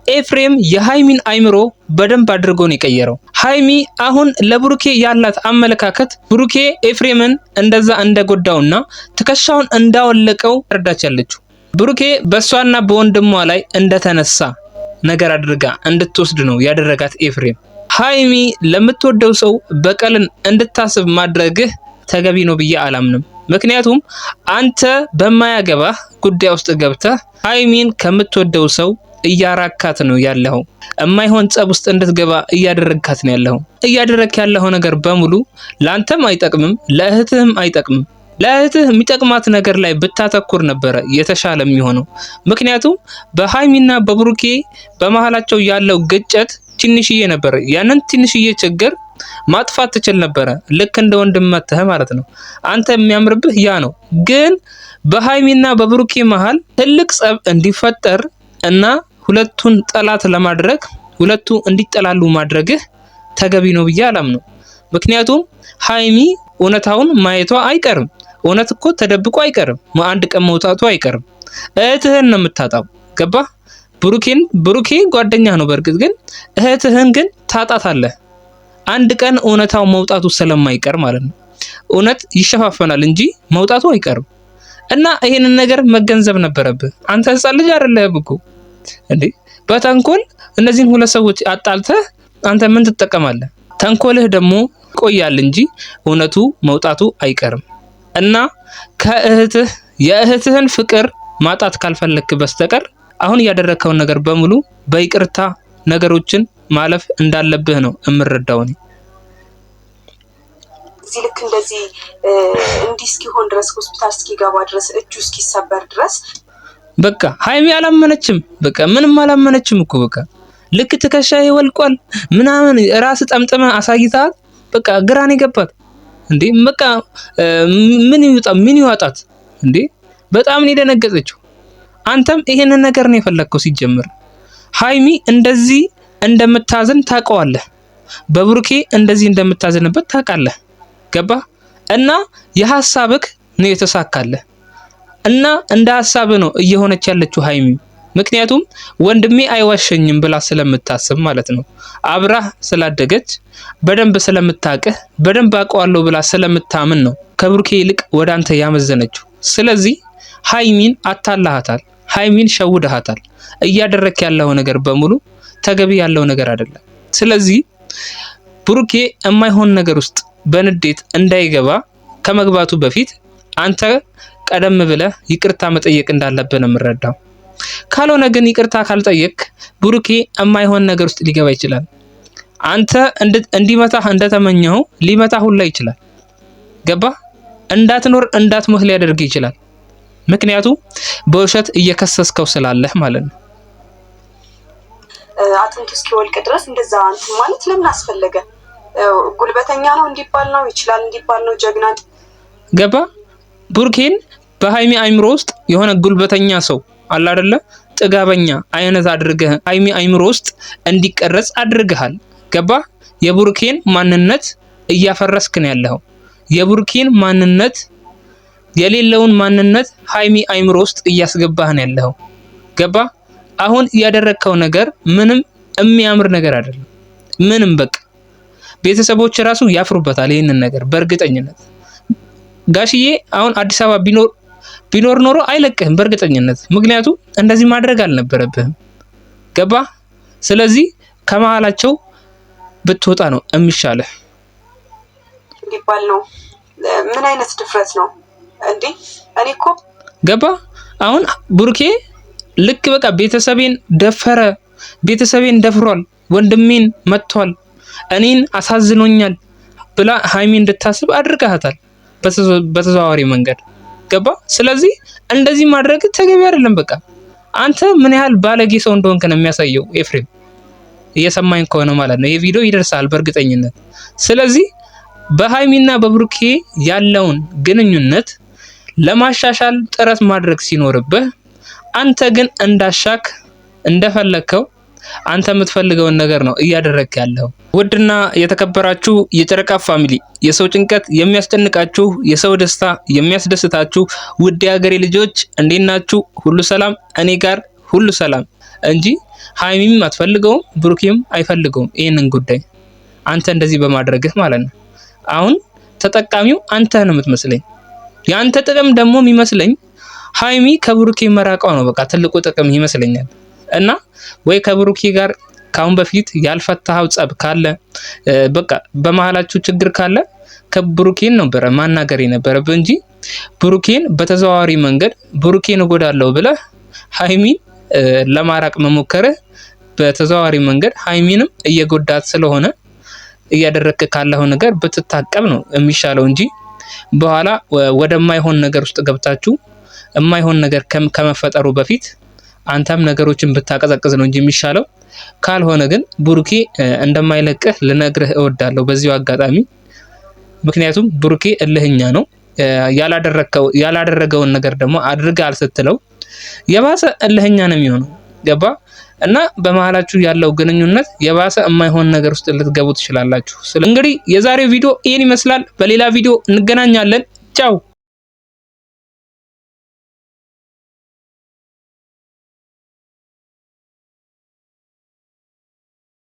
ኤፍሬም የሃይሚን አይምሮ በደንብ አድርጎ ነው የቀየረው። ሃይሚ አሁን ለብሩኬ ያላት አመለካከት ብሩኬ ኤፍሬምን እንደዛ እንደጎዳውና ትከሻውን እንዳወለቀው ረዳቻለችው። ብሩኬ በሷና በወንድሟ ላይ እንደተነሳ ነገር አድርጋ እንድትወስድ ነው ያደረጋት ኤፍሬም። ሃይሚ ለምትወደው ሰው በቀልን እንድታስብ ማድረግህ ተገቢ ነው ብዬ አላምንም። ምክንያቱም አንተ በማያገባህ ጉዳይ ውስጥ ገብተህ ሃይሚን ከምትወደው ሰው እያራካት ነው ያለው። እማይሆን ጸብ ውስጥ እንድትገባ እያደረግካት ነው ያለው። እያደረክ ያለው ነገር በሙሉ ላንተም አይጠቅምም፣ ለእህትህም አይጠቅምም። ለእህትህ የሚጠቅማት ነገር ላይ ብታተኩር ነበረ የተሻለ የሚሆነው። ምክንያቱም በሃይሚና በብሩኬ በመሃላቸው ያለው ግጭት ትንሽዬ ነበር። ያንን ትንሽዬ ችግር ማጥፋት ትችል ነበረ፣ ልክ እንደ ወንድምህ ማለት ነው። አንተ የሚያምርብህ ያ ነው። ግን በሃይሚና በብሩኬ መሃል ትልቅ ጸብ እንዲፈጠር እና ሁለቱን ጠላት ለማድረግ ሁለቱ እንዲጠላሉ ማድረግህ ተገቢ ነው ብዬ አላምነው። ምክንያቱም ሃይሚ እውነታውን ማየቷ አይቀርም። እውነት እኮ ተደብቆ አይቀርም። አንድ ቀን መውጣቱ አይቀርም። እህትህን ነው የምታጣው። ገባ? ብሩኬ ጓደኛ ነው በርግጥ፣ ግን እህትህን ግን ታጣታለህ። አንድ ቀን እውነታው መውጣቱ ስለማይቀር ማለት ነው። እውነት ይሸፋፈናል እንጂ መውጣቱ አይቀርም። እና ይሄንን ነገር መገንዘብ ነበረብህ። አንተ ህፃን ልጅ አይደለህም እኮ እንዴ! በተንኮል እነዚህን ሁለት ሰዎች አጣልተህ አንተ ምን ትጠቀማለህ? ተንኮልህ ደግሞ ቆያል እንጂ እውነቱ መውጣቱ አይቀርም። እና የእህትህን ፍቅር ማጣት ካልፈለክ በስተቀር አሁን ያደረከው ነገር በሙሉ በይቅርታ ነገሮችን ማለፍ እንዳለብህ ነው እምረዳው። እዚህ ልክ እንደዚህ እንዲህ እስኪሆን ድረስ ሆስፒታል እስኪገባ ድረስ እጁ እስኪሰበር ድረስ በቃ ሃይሚ አላመነችም። በቃ ምንም አላመነችም እኮ በቃ ልክ ትከሻዬ ወልቋል ምናምን ራስ ጠምጥመ አሳይታት በቃ ግራን ይገባት እንዴ! በቃ ምን ይዋጣት እንዴ! በጣም ነው የደነገጠችው። አንተም ይሄንን ነገር ነው የፈለከው ሲጀምር። ሃይሚ እንደዚህ እንደምታዝን ታውቀዋለህ፣ በብሩኬ እንደዚህ እንደምታዝንበት ታውቃለህ። ገባ? እና የሐሳብክ ነው የተሳካለህ እና እንደ ሐሳብ ነው እየሆነች ያለችው ሃይሚ። ምክንያቱም ወንድሜ አይዋሸኝም ብላ ስለምታስብ ማለት ነው። አብራህ ስላደገች በደንብ ስለምታቀህ በደንብ አውቀዋለሁ ብላ ስለምታምን ነው ከብሩኬ ይልቅ ወዳንተ ያመዘነችው። ስለዚህ ሃይሚን አታላሃታል፣ ሃይሚን ሸውደሃታል። እያደረክ ያለው ነገር በሙሉ ተገቢ ያለው ነገር አይደለም። ስለዚህ ብሩኬ የማይሆን ነገር ውስጥ በንዴት እንዳይገባ ከመግባቱ በፊት አንተ ቀደም ብለህ ይቅርታ መጠየቅ እንዳለብህ ነው የምረዳው። ካልሆነ ግን ይቅርታ ካልጠየቅ ብሩኬ የማይሆን ነገር ውስጥ ሊገባ ይችላል። አንተ እንዲመታህ እንደተመኘው ሊመታህ ሁላ ይችላል። ገባ? እንዳትኖር እንዳትሞት ሊያደርግ ይችላል። ምክንያቱም በውሸት እየከሰስከው ስላለህ ማለት ነው። አጥንቱ እስኪወልቅ ድረስ እንደዛ አንተ ማለት ለምን አስፈለገ? ጉልበተኛ ነው እንዲባል ነው፣ ይችላል እንዲባል ነው፣ ጀግና። ገባ? ብሩኬን በሃይሚ አይምሮ ውስጥ የሆነ ጉልበተኛ ሰው አለ አይደለ? ጥጋበኛ አይነት አድርገህ ሃይሚ አይምሮ ውስጥ እንዲቀረጽ አድርገሃል። ገባ? የብሩኬን ማንነት እያፈረስክ ነው ያለው። የብሩኬን ማንነት የሌለውን ማንነት ሃይሚ አይምሮ ውስጥ እያስገባህ ነው ያለው። ገባ? አሁን ያደረከው ነገር ምንም የሚያምር ነገር አይደለም። ምንም በቃ ቤተሰቦች ራሱ ያፍሩበታል ይሄንን ነገር በእርግጠኝነት። ጋሽዬ አሁን አዲስ አበባ ቢኖር ኖሮ አይለቅህም በእርግጠኝነት። ምክንያቱም እንደዚህ ማድረግ አልነበረብህም። ገባ? ስለዚህ ከመሃላቸው ብትወጣ ነው የሚሻለው። እንዲባል ነው። ምን አይነት ድፍረት ነው እንዴ? እኔ እኮ ገባ? አሁን ብሩኬ ልክ በቃ ቤተሰቤን ደፈረ፣ ቤተሰቤን ደፍሯል፣ ወንድሜን መጥቷል፣ እኔን አሳዝኖኛል ብላ ሃይሚ እንድታስብ አድርጋታል በተዘዋዋሪ መንገድ። ገባ? ስለዚህ እንደዚህ ማድረግ ተገቢ አይደለም። በቃ አንተ ምን ያህል ባለጌ ሰው እንደሆንክ ነው የሚያሳየው። ኤፍሬም እየሰማኝ ከሆነ ማለት ነው ይሄ ቪዲዮ ይደርሳል በእርግጠኝነት። ስለዚህ በሃይሚና በብሩኬ ያለውን ግንኙነት ለማሻሻል ጥረት ማድረግ ሲኖርብህ አንተ ግን እንዳሻክ እንደፈለከው አንተ የምትፈልገውን ነገር ነው እያደረክ ያለው። ውድና የተከበራችሁ የጨረቃ ፋሚሊ፣ የሰው ጭንቀት የሚያስጨንቃችሁ፣ የሰው ደስታ የሚያስደስታችሁ ውድ የሀገሬ ልጆች እንዴት ናችሁ? ሁሉ ሰላም? እኔ ጋር ሁሉ ሰላም። እንጂ ሀይሚም አትፈልገውም ብሩኬም አይፈልገውም ይሄንን ጉዳይ አንተ እንደዚህ በማድረግህ ማለት ነው። አሁን ተጠቃሚው አንተ ነው የምትመስለኝ። ያንተ ጥቅም ደግሞ የሚመስለኝ ሀይሚ ከብሩኬ መራቋ ነው በቃ ትልቁ ጥቅም ይመስለኛል። እና ወይ ከብሩኬ ጋር ካሁን በፊት ያልፈታው ጸብ ካለ በቃ በመሃላችሁ ችግር ካለ ከብሩኬን ነበር ማናገር የነበረብህ እንጂ ብሩኬን በተዘዋዋሪ መንገድ ብሩኬን እጎዳለሁ ብለህ ሀይሚን ለማራቅ መሞከረ በተዘዋዋሪ መንገድ ሀይሚንም እየጎዳት ስለሆነ እያደረክ ካለው ነገር ብትታቀብ ነው የሚሻለው እንጂ በኋላ ወደማይሆን ነገር ውስጥ ገብታችሁ የማይሆን ነገር ከመፈጠሩ በፊት አንተም ነገሮችን ብታቀዘቅዝ ነው እንጂ የሚሻለው። ካልሆነ ግን ብሩኬ እንደማይለቅህ ልነግርህ እወዳለሁ በዚሁ አጋጣሚ። ምክንያቱም ብሩኬ እልህኛ ነው። ያላደረገውን ነገር ደግሞ አድርጋል ስትለው የባሰ እልህኛ ነው የሚሆነው። ገባ? እና በመሃላችሁ ያለው ግንኙነት የባሰ የማይሆን ነገር ውስጥ ልትገቡ ትችላላችሁ። እንግዲህ የዛሬው ቪዲዮ ይሄን ይመስላል። በሌላ ቪዲዮ እንገናኛለን። ቻው።